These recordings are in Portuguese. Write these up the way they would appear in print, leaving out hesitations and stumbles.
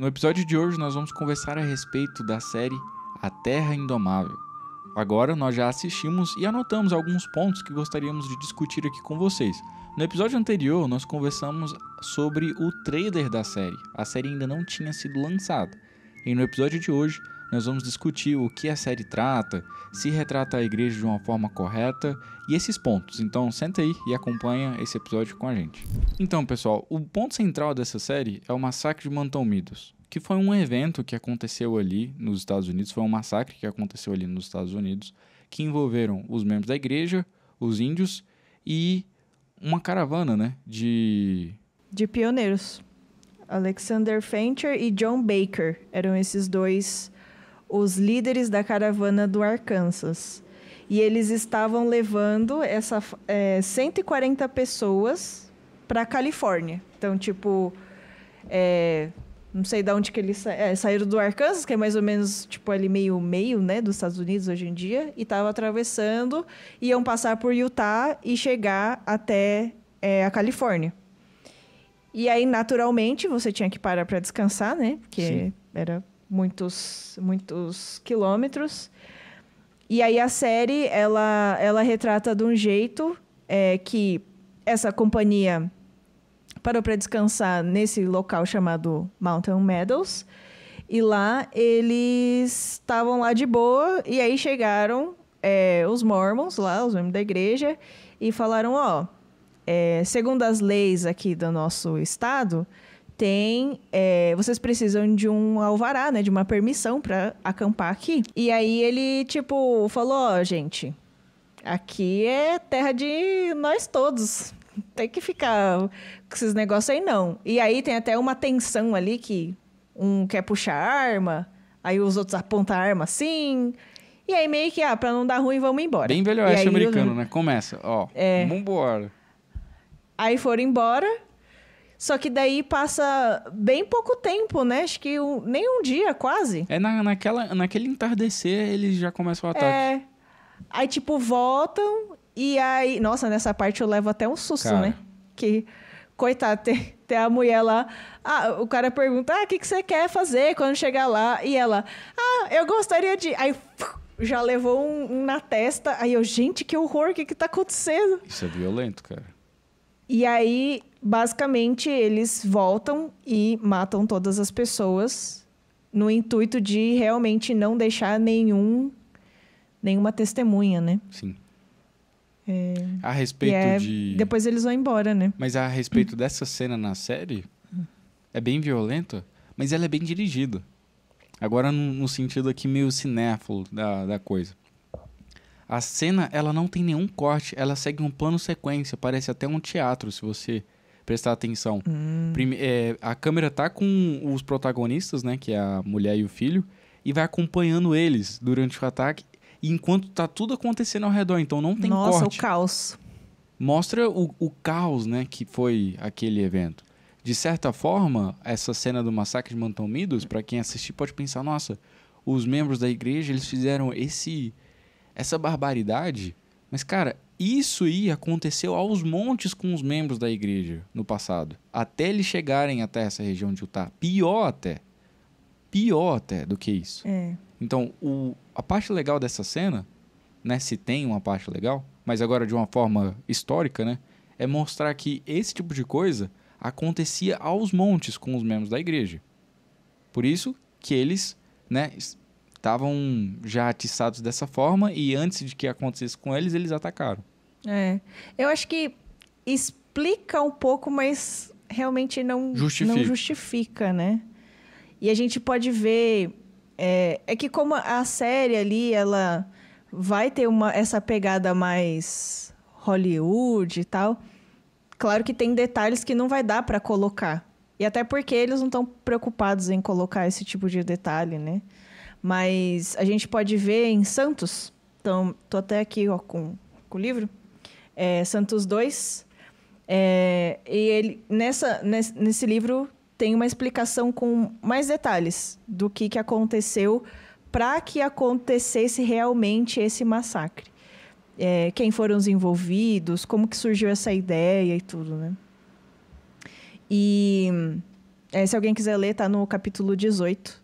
No episódio de hoje nós vamos conversar a respeito da série A Terra Indomável. Agora nós já assistimos e anotamos alguns pontos que gostaríamos de discutir aqui com vocês. No episódio anterior nós conversamos sobre o trailer da série. A série ainda não tinha sido lançada. E no episódio de hoje nós vamos discutir o que a série trata, se retrata a igreja de uma forma correta e esses pontos. Então senta aí e acompanha esse episódio com a gente. Então pessoal, o ponto central dessa série é o massacre de Manton Meadows, que foi um evento que aconteceu ali nos Estados Unidos, foi um massacre que aconteceu ali nos Estados Unidos, que envolveram os membros da igreja, os índios e uma caravana, né, de pioneiros. Alexander Fancher e John Baker eram esses dois os líderes da caravana do Arkansas. E eles estavam levando 140 pessoas para a Califórnia. Então, tipo, não sei de onde que eles saíram do Arkansas, que é mais ou menos tipo ali meio, né, dos Estados Unidos hoje em dia, e estavam atravessando, iam passar por Utah e chegar até a Califórnia. E aí, naturalmente, você tinha que parar para descansar, né? Porque Sim. Era muitos quilômetros. E aí a série, ela retrata de um jeito que essa companhia parou para descansar nesse local chamado Mountain Meadows. E lá eles estavam lá de boa. E aí chegaram os Mormons lá, os membros da igreja, e falaram, segundo as leis aqui do nosso estado, vocês precisam de um alvará, né? De uma permissão para acampar aqui. E aí ele, falou, gente, aqui é terra de nós todos. Tem que ficar com esses negócios aí, não. E aí tem até uma tensão ali que um quer puxar a arma, aí os outros apontam a arma assim. E aí meio que, pra não dar ruim, vamos embora. Bem velho oeste americano, né? Começa, vambora. Aí foram embora. Só que daí passa bem pouco tempo, né? Acho que nem um dia, quase. Naquele entardecer, eles já começam o ataque. Aí, voltam e aí... Nossa, nessa parte eu levo até um susto, né? Que, coitado, tem a mulher lá... o cara pergunta, o que você quer fazer quando chegar lá? E ela, eu gostaria de... Aí, já levou um na testa. Aí eu, gente, que horror, o que tá acontecendo? Isso é violento, cara. E aí... Basicamente, eles voltam e matam todas as pessoas no intuito de realmente não deixar nenhuma testemunha, né? Sim. A respeito de... Depois eles vão embora, né? Mas a respeito dessa cena na série, é bem violenta, mas ela é bem dirigida. Agora, no sentido aqui meio cinéfilo da coisa. A cena, ela não tem nenhum corte, ela segue um plano sequência, parece até um teatro, se você... prestar atenção. A câmera tá com os protagonistas, né? Que é a mulher e o filho. E vai acompanhando eles durante o ataque. Enquanto tá tudo acontecendo ao redor. Então não tem corte. Nossa, o caos. Mostra o caos, né? Que foi aquele evento. De certa forma, essa cena do massacre de Manton Meadows, pra quem assistir, pode pensar, nossa, os membros da igreja, eles fizeram essa barbaridade. Mas, cara... Isso aí aconteceu aos montes com os membros da igreja no passado. Até eles chegarem até essa região de Utah. Pior até do que isso. Então, a parte legal dessa cena, né, se tem uma parte legal, mas agora de uma forma histórica, né, é mostrar que esse tipo de coisa acontecia aos montes com os membros da igreja. Por isso que eles, né, estavam já atiçados dessa forma e antes de que acontecesse com eles, eles atacaram. Eu acho que explica um pouco, mas realmente não justifica, né? E a gente pode ver... É que como a série ali, ela vai ter essa pegada mais Hollywood e tal, claro que tem detalhes que não vai dar para colocar. E até porque eles não estão preocupados em colocar esse tipo de detalhe, né? Mas a gente pode ver em Santos... Então, tô até aqui com o livro... Santos 2, e ele, nesse livro tem uma explicação com mais detalhes do que aconteceu para que acontecesse realmente esse massacre. Quem foram os envolvidos, como que surgiu essa ideia e tudo, né? E Se alguém quiser ler, tá no capítulo 18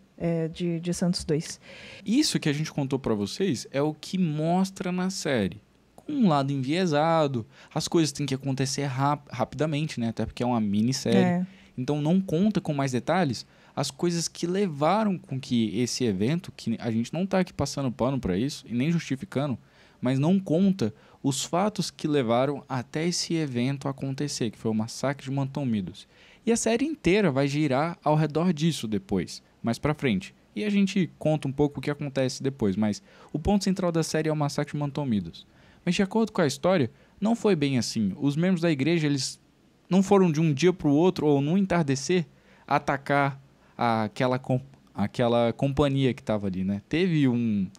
de Santos 2. Isso que a gente contou pra vocês é o que mostra na série. Com um lado enviesado, as coisas têm que acontecer rapidamente, né? Até porque é uma minissérie. Então não conta com mais detalhes as coisas que levaram com que esse evento, que a gente não tá aqui passando pano pra isso e nem justificando, mas não conta os fatos que levaram até esse evento acontecer, que foi o massacre de Manton Meadows. E a série inteira vai girar ao redor disso depois, mais pra frente. E a gente conta um pouco o que acontece depois, mas o ponto central da série é o massacre de Manton Meadows. Mas de acordo com a história, não foi bem assim. Os membros da igreja, eles não foram de um dia pro outro, ou num entardecer, atacar aquela companhia que estava ali, né? Teve uma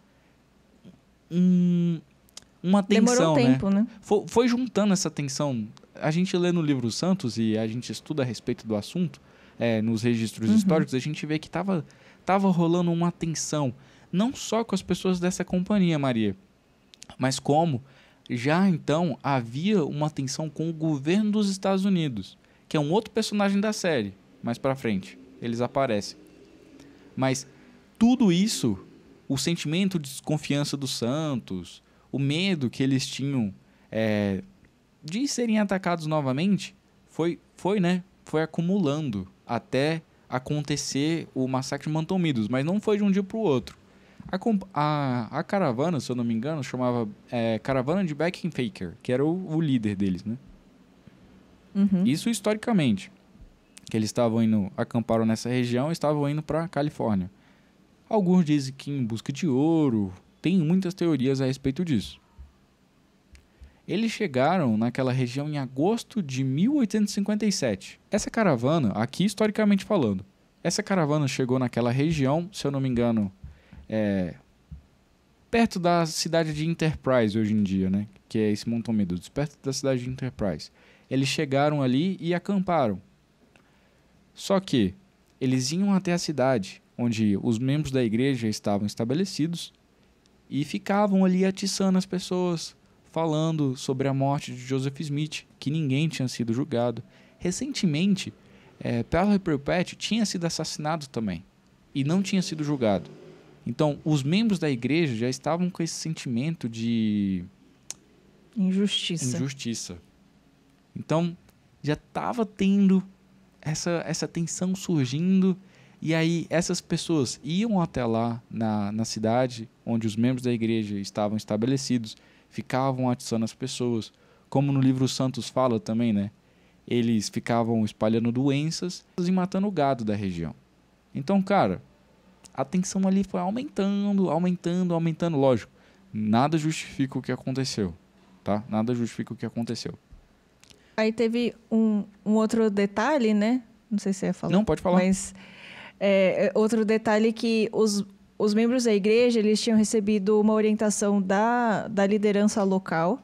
tensão, demorou tempo, né? Foi juntando essa tensão. A gente lê no livro Santos e a gente estuda a respeito do assunto, nos registros históricos, a gente vê que tava rolando uma tensão, não só com as pessoas dessa companhia, Maria, mas como já então havia uma tensão com o governo dos Estados Unidos, que é um outro personagem da série, mais pra frente. Eles aparecem. Mas tudo isso, o sentimento de desconfiança dos Santos, o medo que eles tinham de serem atacados novamente, foi acumulando até acontecer o massacre de Manton Meadows, mas não foi de um dia para o outro. A caravana, se eu não me engano, chamava Caravana de Beckenfaker, que era o líder deles, né? Isso historicamente. Que eles acamparam nessa região e estavam indo para Califórnia. Alguns dizem que em busca de ouro, tem muitas teorias a respeito disso. Eles chegaram naquela região em agosto de 1857. Essa caravana, aqui historicamente falando, essa caravana chegou naquela região, se eu não me engano, perto da cidade de Enterprise hoje em dia, né? Que é esse Manton Meadows, perto da cidade de Enterprise. Eles chegaram ali e acamparam. Só que eles iam até a cidade, onde os membros da igreja estavam estabelecidos, e ficavam ali atiçando as pessoas, falando sobre a morte de Joseph Smith, que ninguém tinha sido julgado. Recentemente, Parley Pratt tinha sido assassinado também, e não tinha sido julgado. Então, os membros da igreja já estavam com esse sentimento de injustiça. Então, já estava tendo essa tensão surgindo, e aí essas pessoas iam até lá na cidade onde os membros da igreja estavam estabelecidos, ficavam atiçando as pessoas, como no livro Santos fala também, né? Eles ficavam espalhando doenças e matando o gado da região. Então, cara, a tensão ali foi aumentando, lógico. Nada justifica o que aconteceu, tá? Nada justifica o que aconteceu. Aí teve um outro detalhe, né? Não sei se você ia falar. Não, pode falar. Mas outro detalhe que os membros da igreja, eles tinham recebido uma orientação da liderança local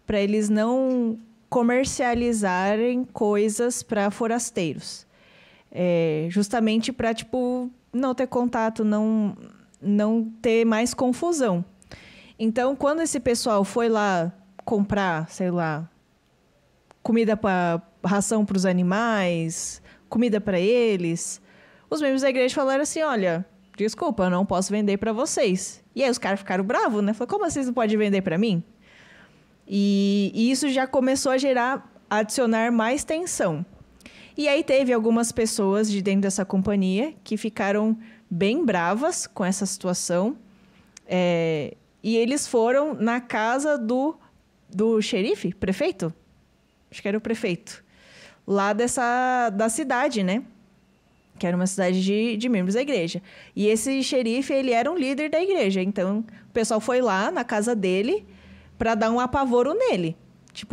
para eles não comercializarem coisas para forasteiros. Justamente para, não ter contato, não ter mais confusão. Então, quando esse pessoal foi lá comprar, sei lá, comida para ração para os animais, comida para eles, os membros da igreja falaram assim, olha, desculpa, eu não posso vender para vocês. E aí os caras ficaram bravos, né? Falaram, como vocês não podem vender para mim? E isso já começou a adicionar mais tensão. E aí teve algumas pessoas de dentro dessa companhia que ficaram bem bravas com essa situação. E eles foram na casa do xerife, prefeito? Acho que era o prefeito. Lá da cidade, né? Que era uma cidade de membros da igreja. E esse xerife, ele era um líder da igreja. Então, o pessoal foi lá na casa dele para dar um apavoro nele.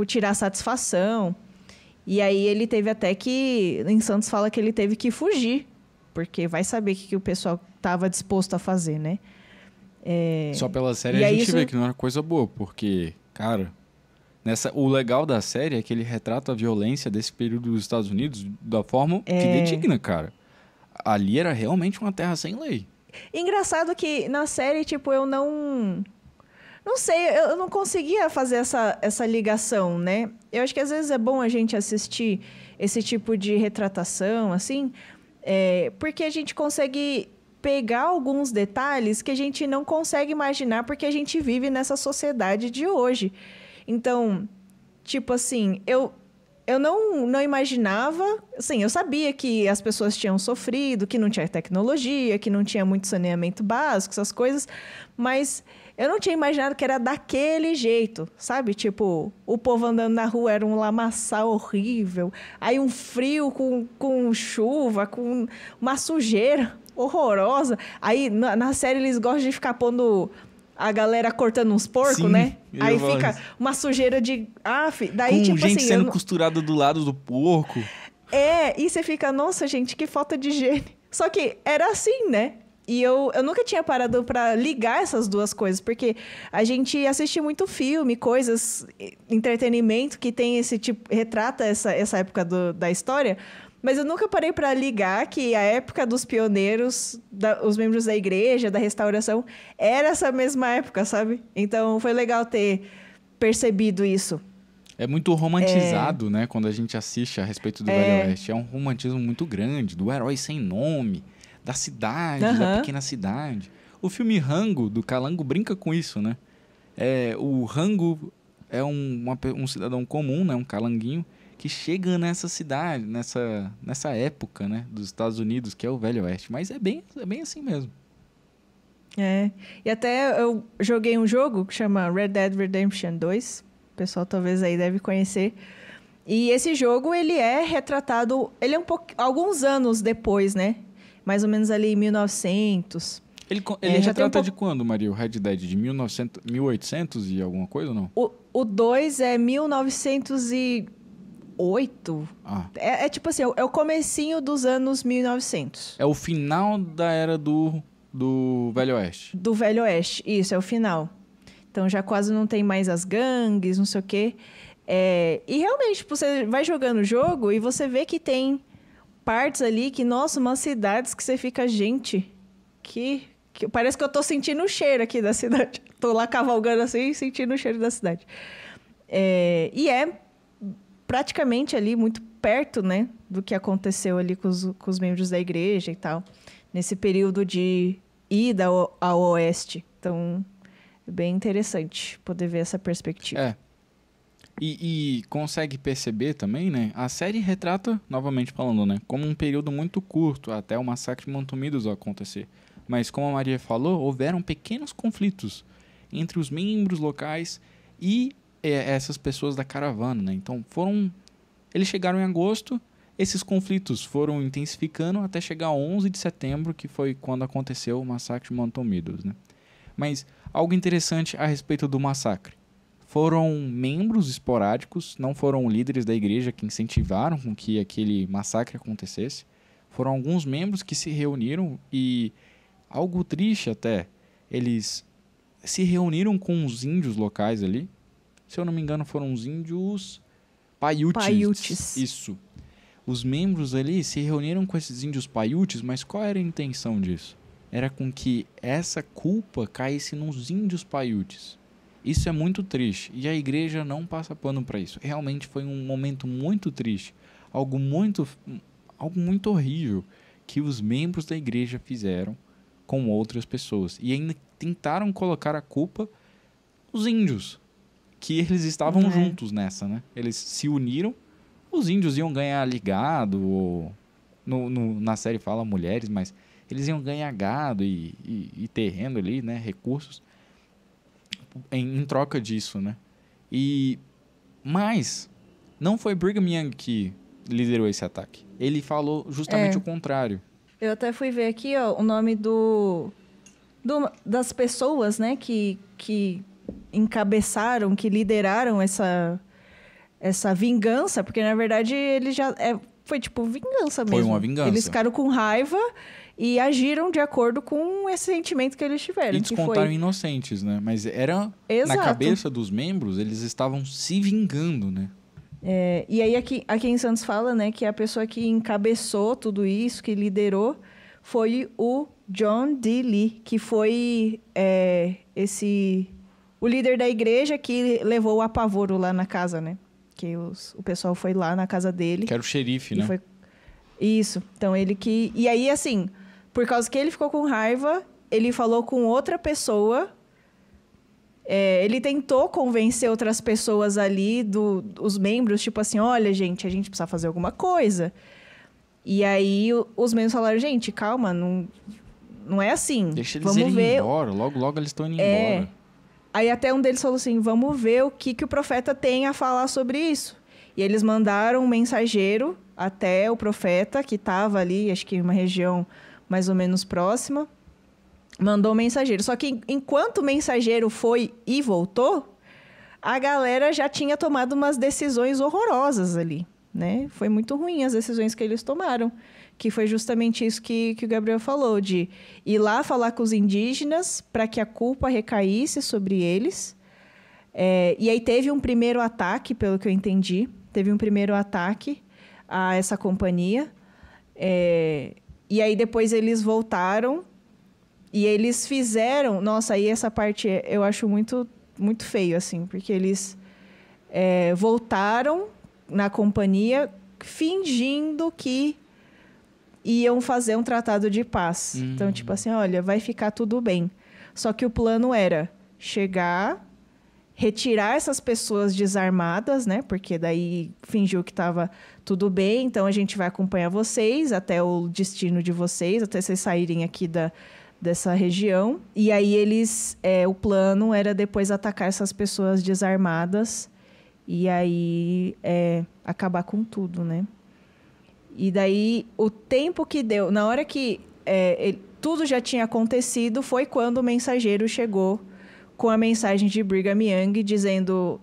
Tirar satisfação. E aí ele teve até que... Em Santos fala que ele teve que fugir. Porque vai saber o que o pessoal estava disposto a fazer, né? Só pela série a gente vê que não era coisa boa. Porque, cara... O legal da série é que ele retrata a violência desse período dos Estados Unidos da forma que digna, cara. Ali era realmente uma terra sem lei. Engraçado que na série, eu não sei, eu não conseguia fazer essa ligação, né? Eu acho que às vezes é bom a gente assistir esse tipo de retratação, assim, Porque a gente consegue pegar alguns detalhes que a gente não consegue imaginar porque a gente vive nessa sociedade de hoje. Então, tipo assim, eu não imaginava... Assim, eu sabia que as pessoas tinham sofrido, que não tinha tecnologia, que não tinha muito saneamento básico, essas coisas, mas eu não tinha imaginado que era daquele jeito, sabe? Tipo, o povo andando na rua era um lamaçal horrível, aí um frio com chuva, com uma sujeira horrorosa. Aí, na série, eles gostam de ficar pondo a galera cortando uns porcos, Sim, né? eu Aí gosto. fica uma sujeira de... daí, Com tipo gente assim... sendo costurada do lado do porco. E você fica, nossa, gente, que falta de higiene. Só que era assim, né? E eu nunca tinha parado pra ligar essas duas coisas, porque a gente assiste muito filme, coisas, entretenimento que tem esse tipo, retrata essa época da história, mas eu nunca parei pra ligar que a época dos pioneiros, os membros da igreja, da restauração, era essa mesma época, sabe? Então foi legal ter percebido isso. É muito romantizado, né? Quando a gente assiste a respeito do Velho Oeste. É um romantismo muito grande, do herói sem nome, da cidade, da pequena cidade. O filme Rango, do Calango, brinca com isso, né? O Rango é um cidadão comum, né? Um calanguinho, que chega nessa cidade, nessa época, né? Dos Estados Unidos, que é o Velho Oeste. Mas é bem assim mesmo. E até eu joguei um jogo que chama Red Dead Redemption 2. O pessoal talvez aí deve conhecer. E esse jogo, ele é retratado... Ele é alguns anos depois, né? Mais ou menos ali em 1900. Ele retrata de quando, Maria? O Red Dead? De 1800 e alguma coisa ou não? O 2 é 1908. É tipo assim, é o comecinho dos anos 1900. É o final da era do Velho Oeste. Do Velho Oeste, isso, é o final. Então já quase não tem mais as gangues, não sei o quê. E realmente, tipo, você vai jogando o jogo e você vê que tem partes ali que, nossa, umas cidades que você fica, gente, que parece que eu tô sentindo o cheiro aqui da cidade. Tô lá cavalgando assim, sentindo o cheiro da cidade. E é praticamente ali muito perto, né, do que aconteceu ali com os membros da igreja e tal, nesse período de ida ao oeste. Então, é bem interessante poder ver essa perspectiva. E consegue perceber também, né? A série retrata, novamente falando, né? Como um período muito curto até o massacre de Mantomidos acontecer. Mas, como a Maria falou, houveram pequenos conflitos entre os membros locais e essas pessoas da caravana, né? Então, eles chegaram em agosto, esses conflitos foram intensificando até chegar a 11 de setembro, que foi quando aconteceu o massacre de Mantomidos, né? Mas algo interessante a respeito do massacre. Foram membros esporádicos, não foram líderes da igreja que incentivaram com que aquele massacre acontecesse. Foram alguns membros que se reuniram e, algo triste até, eles se reuniram com os índios locais ali. Se eu não me engano, foram os índios Paiutes. Isso. Os membros ali se reuniram com esses índios Paiutes, mas qual era a intenção disso? Era com que essa culpa caísse nos índios Paiutes. Isso é muito triste e a igreja não passa pano para isso. Realmente foi um momento muito triste, algo muito horrível que os membros da igreja fizeram com outras pessoas. E ainda tentaram colocar a culpa nos índios, que eles estavam juntos nessa, né? Eles se uniram, os índios iam ganhar gado, ou na série fala mulheres, mas eles iam ganhar gado e terreno ali, né? Recursos. Em troca disso, né? Mas não foi Brigham Young que liderou esse ataque. Ele falou justamente o contrário. Eu até fui ver aqui, ó, o nome das pessoas, né, que encabeçaram, que lideraram essa vingança, porque na verdade ele já foi tipo vingança mesmo. Foi uma vingança. Eles ficaram com raiva e agiram de acordo com esse sentimento que eles tiveram. E descontaram inocentes, né? Mas na cabeça dos membros, eles estavam se vingando, né? E aí aqui em Santos fala, né, que a pessoa que encabeçou tudo isso, que liderou, foi o John D. Lee, que foi o líder da igreja que levou o apavoro lá na casa, né? Que o pessoal foi lá na casa dele. Que era o xerife, né? Isso. Então, ele que... E aí, assim, por causa que ele ficou com raiva, ele falou com outra pessoa. Ele tentou convencer outras pessoas ali, os membros, tipo assim, olha, gente, a gente precisa fazer alguma coisa. E aí, os membros falaram, gente, calma, não é assim. Deixa eles irem embora, logo, logo eles estão indo embora. Aí até um deles falou assim, vamos ver o que o profeta tem a falar sobre isso. E eles mandaram um mensageiro até o profeta, que estava ali, acho que em uma região mais ou menos próxima. Mandou um mensageiro. Só que enquanto o mensageiro foi e voltou, a galera já tinha tomado umas decisões horrorosas ali, né? Foi muito ruim as decisões que eles tomaram. Que foi justamente isso que o Gabriel falou, de ir lá falar com os indígenas para que a culpa recaísse sobre eles. E aí teve um primeiro ataque, pelo que eu entendi. Teve um primeiro ataque a essa companhia. E aí depois eles voltaram e eles fizeram... Nossa, aí essa parte eu acho muito, muito feio, assim, porque eles voltaram na companhia fingindo que iam fazer um tratado de paz. Então, tipo assim, olha, vai ficar tudo bem. Só que o plano era chegar, retirar essas pessoas desarmadas, né? Porque daí fingiu que estava tudo bem, então a gente vai acompanhar vocês até o destino de vocês, até vocês saírem aqui dessa região. E aí o plano era depois atacar essas pessoas desarmadas e aí acabar com tudo, né? E daí, o tempo que deu... Na hora que tudo já tinha acontecido, foi quando o mensageiro chegou com a mensagem de Brigham Young, dizendo...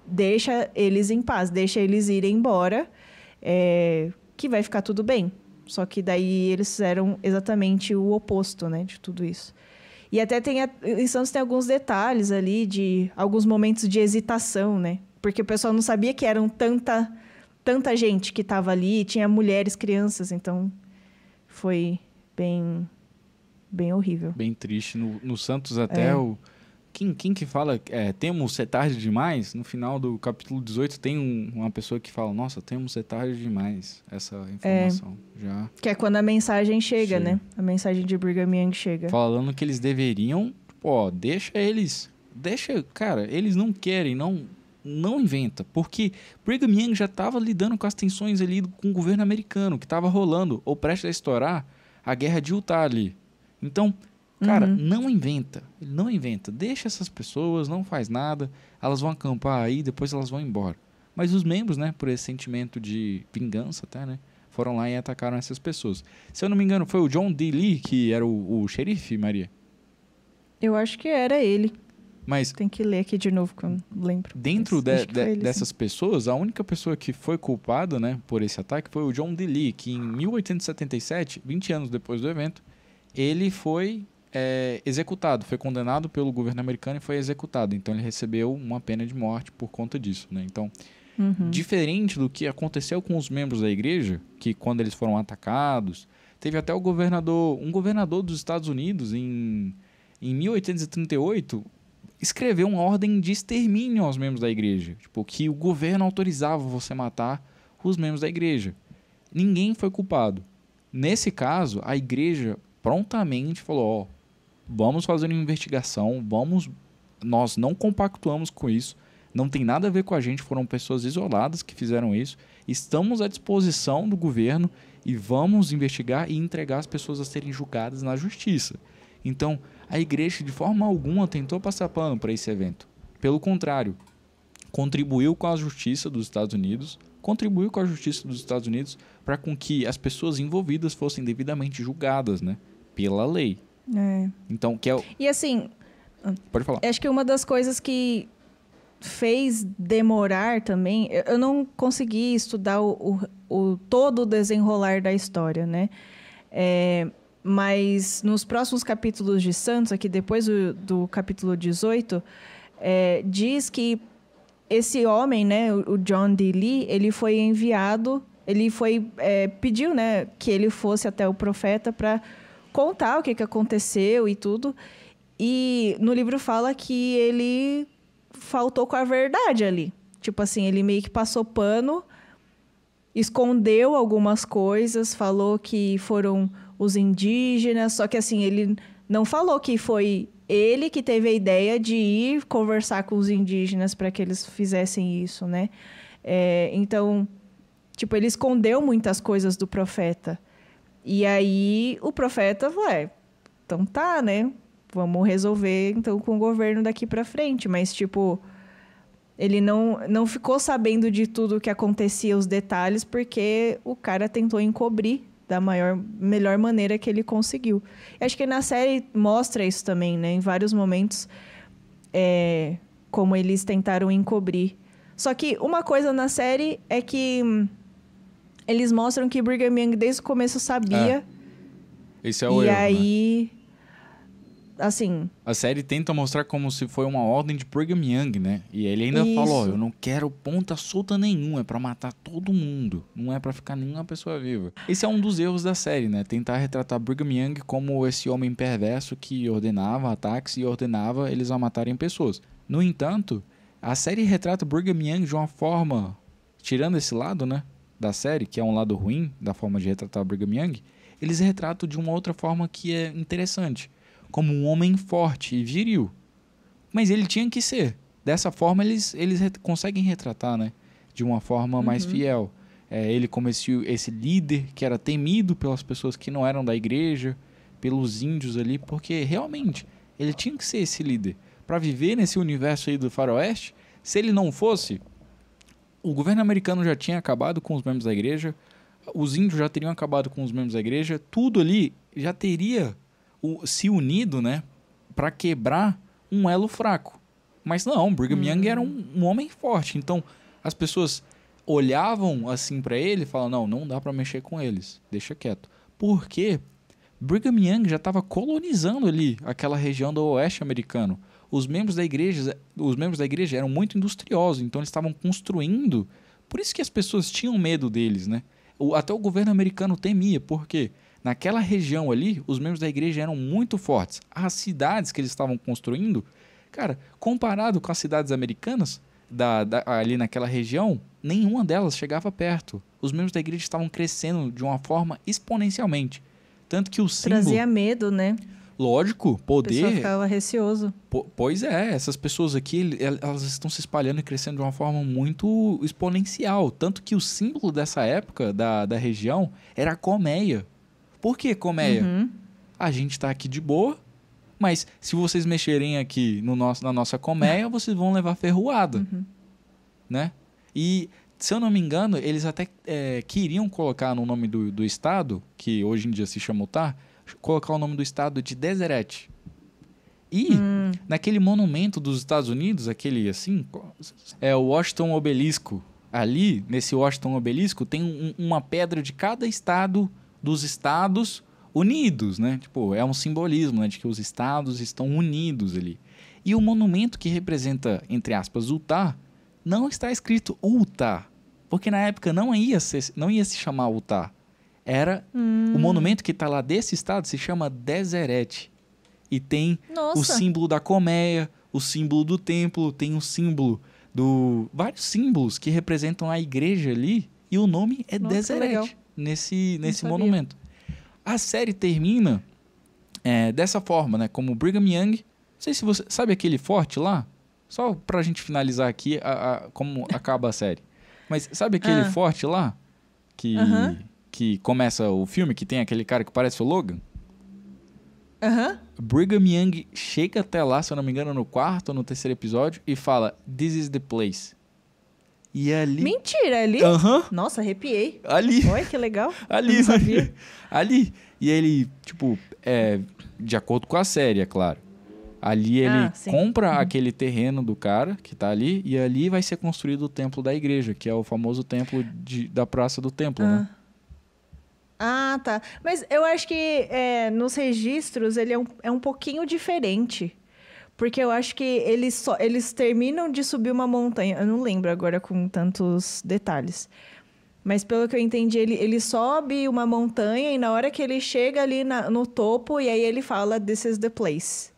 Deixa eles em paz, deixa eles irem embora, que vai ficar tudo bem. Só que daí eles fizeram exatamente o oposto, né, de tudo isso. E até em Santos tem alguns detalhes ali, de alguns momentos de hesitação, né? Porque o pessoal não sabia que eram tanta gente que estava ali, tinha mulheres, crianças, então foi bem horrível. Bem triste. No Santos até Quem que fala, temos ser tarde demais? No final do capítulo 18 tem uma pessoa que fala, nossa, temos ser tarde demais, essa informação. Já. Que é quando a mensagem chega, né? A mensagem de Brigham Young chega. Falando que eles deveriam, deixa eles, cara, eles não querem, não inventa, porque Brigham Young já estava lidando com as tensões ali com o governo americano, que estava rolando, ou prestes a estourar, a guerra de Utah ali. Então, cara, não inventa, deixa essas pessoas, não faz nada, elas vão acampar aí, depois elas vão embora. Mas os membros, né, por esse sentimento de vingança até, né, foram lá e atacaram essas pessoas. Se eu não me engano, foi o John D. Lee que era o xerife, Maria? Eu acho que era ele. Mas tem que ler aqui de novo, que eu não lembro. Dentro dessas pessoas, a única pessoa que foi culpada, né, por esse ataque foi o John D. Lee, que em 1877, 20 anos depois do evento, ele foi executado, foi condenado pelo governo americano e foi executado. Então, ele recebeu uma pena de morte por conta disso, né? Então, diferente do que aconteceu com os membros da igreja, que quando eles foram atacados, teve até um governador dos Estados Unidos, em 1838... escreveu uma ordem de extermínio aos membros da igreja. Tipo, que o governo autorizava você matar os membros da igreja. Ninguém foi culpado. Nesse caso, a igreja prontamente falou, vamos fazer uma investigação, nós não compactuamos com isso, não tem nada a ver com a gente, foram pessoas isoladas que fizeram isso, estamos à disposição do governo e vamos investigar e entregar as pessoas a serem julgadas na justiça. Então, a igreja de forma alguma tentou passar pano para esse evento. Pelo contrário, contribuiu com a justiça dos Estados Unidos para com que as pessoas envolvidas fossem devidamente julgadas, né, pela lei. Então, E assim, pode falar. Acho que uma das coisas que fez demorar também, eu não consegui estudar todo o desenrolar da história, né? Mas nos próximos capítulos de Santos, aqui depois do capítulo 18, diz que esse homem, né, o John D. Lee, ele foi enviado, pediu, né, que ele fosse até o profeta para contar o que aconteceu e tudo. E no livro fala que ele faltou com a verdade ali. Tipo assim, ele meio que passou pano escondeu algumas coisas, falou que foram os indígenas, só que assim, ele não falou que foi ele que teve a ideia de ir conversar com os indígenas para que eles fizessem isso, né? Então, tipo, ele escondeu muitas coisas do profeta. E aí o profeta falou, então tá, né? Vamos resolver então com o governo daqui para frente. Mas, tipo, ele não ficou sabendo de tudo o que acontecia, os detalhes, porque o cara tentou encobrir da melhor maneira que ele conseguiu. E acho que na série mostra isso também, né? Em vários momentos, como eles tentaram encobrir. Só que uma coisa na série é que eles mostram que Brigham Young desde o começo sabia. Esse é o erro, e aí, assim... A série tenta mostrar como se foi uma ordem de Brigham Young, né? E ele ainda falou, eu não quero ponta solta nenhuma, é pra matar todo mundo. Não é pra ficar nenhuma pessoa viva. Esse é um dos erros da série, né? Tentar retratar Brigham Young como esse homem perverso que ordenava ataques e ordenava eles a matarem pessoas. No entanto, a série retrata Brigham Young de uma forma... Tirando esse lado, né? Da série, que é um lado ruim da forma de retratar Brigham Young, eles retratam de uma outra forma que é interessante. Como um homem forte e viril. Mas ele tinha que ser. Dessa forma, eles conseguem retratar, né? De uma forma mais fiel. Ele como esse líder que era temido pelas pessoas que não eram da igreja, pelos índios ali, porque realmente ele tinha que ser esse líder. Para viver nesse universo aí do faroeste, se ele não fosse, o governo americano já tinha acabado com os membros da igreja, os índios já teriam acabado com os membros da igreja, tudo ali já teria se unido, né, para quebrar um elo fraco. Mas não, Brigham Young era um homem forte. Então, as pessoas olhavam assim para ele e falavam, não dá para mexer com eles, deixa quieto. Porque Brigham Young já estava colonizando ali aquela região do oeste americano. Os membros da igreja eram muito industriosos, então eles estavam construindo. Por isso que as pessoas tinham medo deles, né? Até o governo americano temia, porque naquela região ali, os membros da igreja eram muito fortes. As cidades que eles estavam construindo, cara, comparado com as cidades americanas, ali naquela região, nenhuma delas chegava perto. Os membros da igreja estavam crescendo de uma forma exponencialmente. Tanto que o símbolo... Trazia medo, né? Lógico, poder... A pessoa ficava receoso. Pois é, essas pessoas aqui, elas estão se espalhando e crescendo de uma forma muito exponencial. Tanto que o símbolo dessa época, da região, era a colmeia. Por que colmeia? A gente está aqui de boa, mas se vocês mexerem aqui na nossa colmeia, vocês vão levar ferroada. Né? E, se eu não me engano, eles até queriam colocar no nome do estado, que hoje em dia se chama Utah, colocar o nome do estado de Deseret. E naquele monumento dos Estados Unidos, aquele assim, o Washington Obelisco. Ali, nesse Washington Obelisco, tem uma pedra de cada estado dos Estados Unidos, né? Tipo, é um simbolismo, né, de que os estados estão unidos ali. E o monumento que representa, entre aspas, Utah, não está escrito Utah, porque na época não ia se chamar Utah. Era o monumento que está lá desse estado se chama Deseret. E tem o símbolo da colmeia, o símbolo do templo, tem o símbolo vários símbolos que representam a igreja ali, e o nome é Deseret nesse monumento. A série termina dessa forma, né? Como Brigham Young. Não sei se você sabe aquele forte lá? Só pra gente finalizar aqui como acaba a série. Mas sabe aquele forte lá? Que começa o filme, que tem aquele cara que parece o Logan? Brigham Young chega até lá, se eu não me engano, no 4º ou no 3º episódio, e fala, "This is the place." E ali... Mentira, ali? Nossa, arrepiei. Ali. Olha, que legal. Ali, ali. E ele, tipo, de acordo com a série, é claro. Ali ele compra aquele terreno do cara que tá ali, e ali vai ser construído o templo da igreja, que é o famoso templo da Praça do Templo, né? Ah, tá. Mas eu acho que nos registros ele é um pouquinho diferente. Porque eu acho que eles terminam de subir uma montanha. Eu não lembro agora com tantos detalhes. Mas pelo que eu entendi, ele sobe uma montanha e na hora que ele chega ali no topo, e aí ele fala, "This is the place."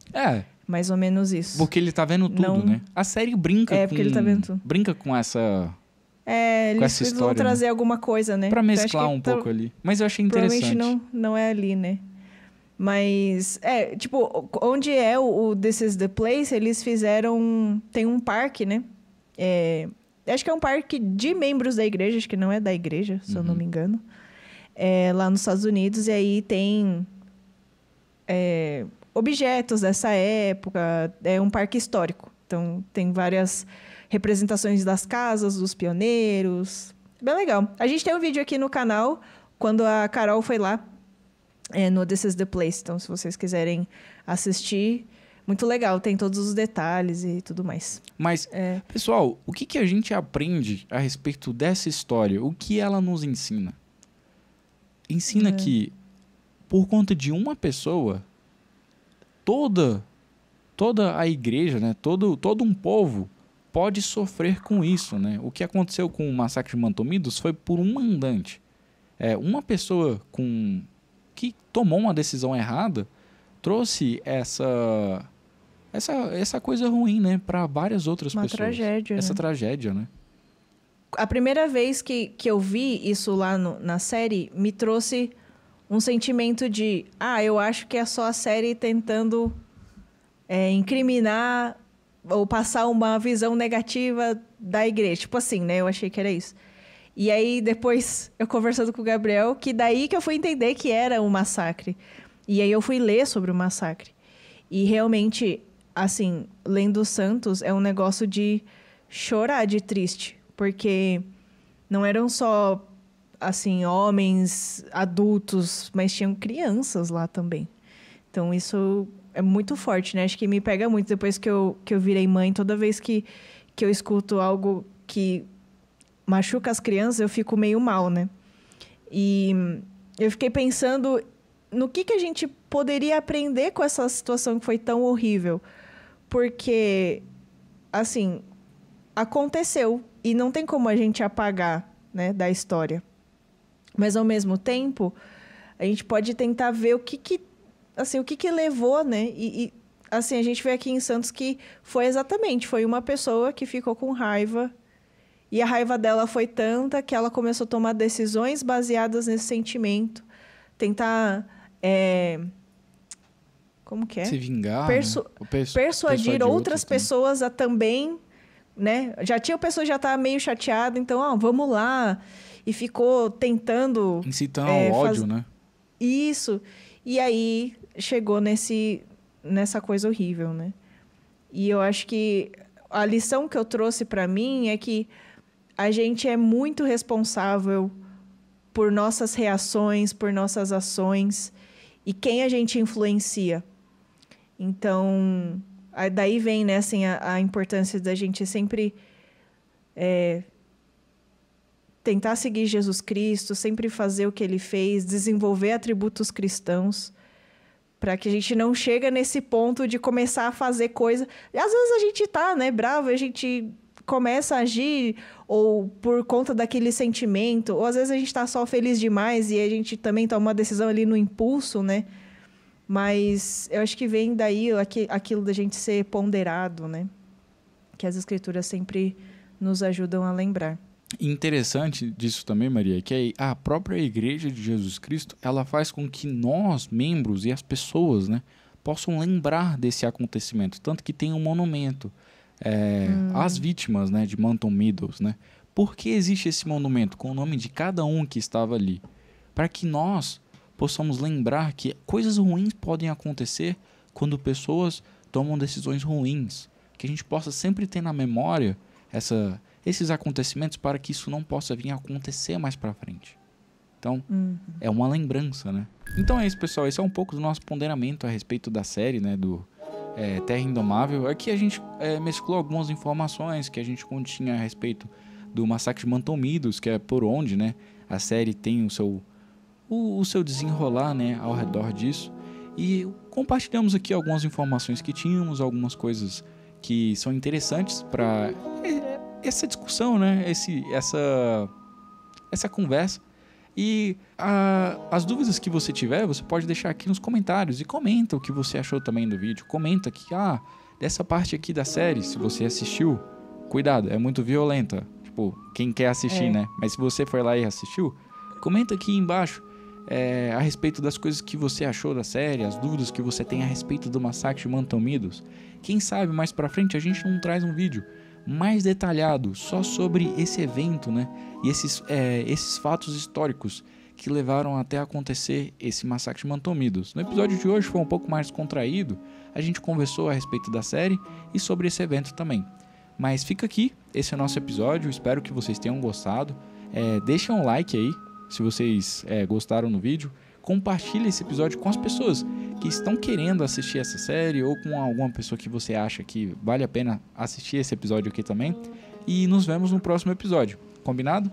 Mais ou menos isso. Porque ele tá vendo tudo, né? A série brinca porque ele tá vendo tudo. Brinca com essa com essa eles vão história, trazer né? alguma coisa, né? Pra Então, acho mesclar que um pouco ali. Mas eu achei interessante. provavelmente não é ali, né? Mas, tipo, onde é o This is the Place, eles fizeram... Tem um parque, né? Acho que é um parque de membros da igreja, acho que não é da igreja, se eu não me engano. Lá nos Estados Unidos, e aí tem objetos dessa época. É um parque histórico. Então, tem várias representações das casas, dos pioneiros. Bem legal. A gente tem um vídeo aqui no canal, quando a Carol foi lá, no This is the Place. Então, se vocês quiserem assistir, muito legal. Tem todos os detalhes e tudo mais. Mas, pessoal, o que a gente aprende a respeito dessa história? O que ela nos ensina? Ensina que, por conta de uma pessoa, toda a igreja, né? Todo um povo pode sofrer com isso, né? O que aconteceu com o massacre de Mantomidos foi por um mandante. Uma pessoa que tomou uma decisão errada trouxe essa coisa ruim, né? Para várias outras pessoas. Uma tragédia, Essa né? tragédia, né? A primeira vez que eu vi isso lá na série, me trouxe um sentimento de... eu acho que é só a série tentando incriminar ou passar uma visão negativa da igreja. Tipo assim, né? Eu achei que era isso. E aí, depois, eu conversando com o Gabriel, que daí que eu fui entender que era um massacre. E aí, eu fui ler sobre o massacre. E, realmente, assim, lendo Santos, é um negócio de chorar de triste. Porque não eram só, assim, homens adultos, mas tinham crianças lá também. Então, isso é muito forte, né? Acho que me pega muito depois que eu virei mãe. Toda vez que eu escuto algo que machuca as crianças, eu fico meio mal, né? E eu fiquei pensando no que a gente poderia aprender com essa situação que foi tão horrível. Porque, assim, aconteceu e não tem como a gente apagar, né, da história. Mas, ao mesmo tempo, a gente pode tentar ver o que levou, né? E, assim, a gente vê aqui em Santos que foi uma pessoa que ficou com raiva. E a raiva dela foi tanta que ela começou a tomar decisões baseadas nesse sentimento. Tentar... como que é? Se vingar, persuadir outras pessoas a também... né? A pessoa já estava meio chateada, então, vamos lá. E ficou tentando... incitando ao ódio, né? Isso. E aí, chegou nessa coisa horrível, né? E eu acho que a lição que eu trouxe para mim é que a gente é muito responsável por nossas reações, por nossas ações e quem a gente influencia. Então, daí vem, né, assim, a importância da gente sempre tentar seguir Jesus Cristo, sempre fazer o que ele fez, desenvolver atributos cristãos, para que a gente não chegue nesse ponto de começar a fazer coisa. E às vezes a gente tá, né, bravo, a gente começa a agir ou por conta daquele sentimento, ou às vezes a gente tá só feliz demais e a gente também toma uma decisão ali no impulso, né? Mas eu acho que vem daí aquilo da gente ser ponderado, né? Que as escrituras sempre nos ajudam a lembrar. Interessante disso também, Maria, é que a própria Igreja de Jesus Cristo, ela faz com que nós, membros e as pessoas, né, possam lembrar desse acontecimento. Tanto que tem um monumento às vítimas, né, de Manton Meadows, né? Por que existe esse monumento com o nome de cada um que estava ali? Para que nós possamos lembrar que coisas ruins podem acontecer quando pessoas tomam decisões ruins. Que a gente possa sempre ter na memória esses acontecimentos para que isso não possa vir a acontecer mais para frente. Então, é uma lembrança, né? Então é isso, pessoal. Esse é um pouco do nosso ponderamento a respeito da série, né? Do Terra Indomável. Aqui a gente mesclou algumas informações que a gente continha a respeito do massacre de Manton Meadows, que é por onde, né, a série tem o seu desenrolar, né, ao redor disso. E compartilhamos aqui algumas informações que tínhamos, algumas coisas que são interessantes para essa discussão, né, essa conversa. E as dúvidas que você tiver, você pode deixar aqui nos comentários e comenta o que você achou também do vídeo. Comenta que, dessa parte aqui da série, se você assistiu, cuidado, é muito violenta. tipo, quem quer assistir, É. né? Mas se você foi lá e assistiu, comenta aqui embaixo a respeito das coisas que você achou da série, as dúvidas que você tem a respeito do massacre de Manton Meadows. Quem sabe mais pra frente a gente não traz um vídeo mais detalhado só sobre esse evento, né? E esses fatos históricos que levaram até acontecer esse massacre de Manton Meadows. No episódio de hoje foi um pouco mais contraído, a gente conversou a respeito da série e sobre esse evento também. Mas fica aqui, esse é o nosso episódio, espero que vocês tenham gostado. Deixem um like aí, se vocês gostaram do vídeo. Compartilhe esse episódio com as pessoas que estão querendo assistir essa série ou com alguma pessoa que você acha que vale a pena assistir esse episódio aqui também. E nos vemos no próximo episódio. Combinado?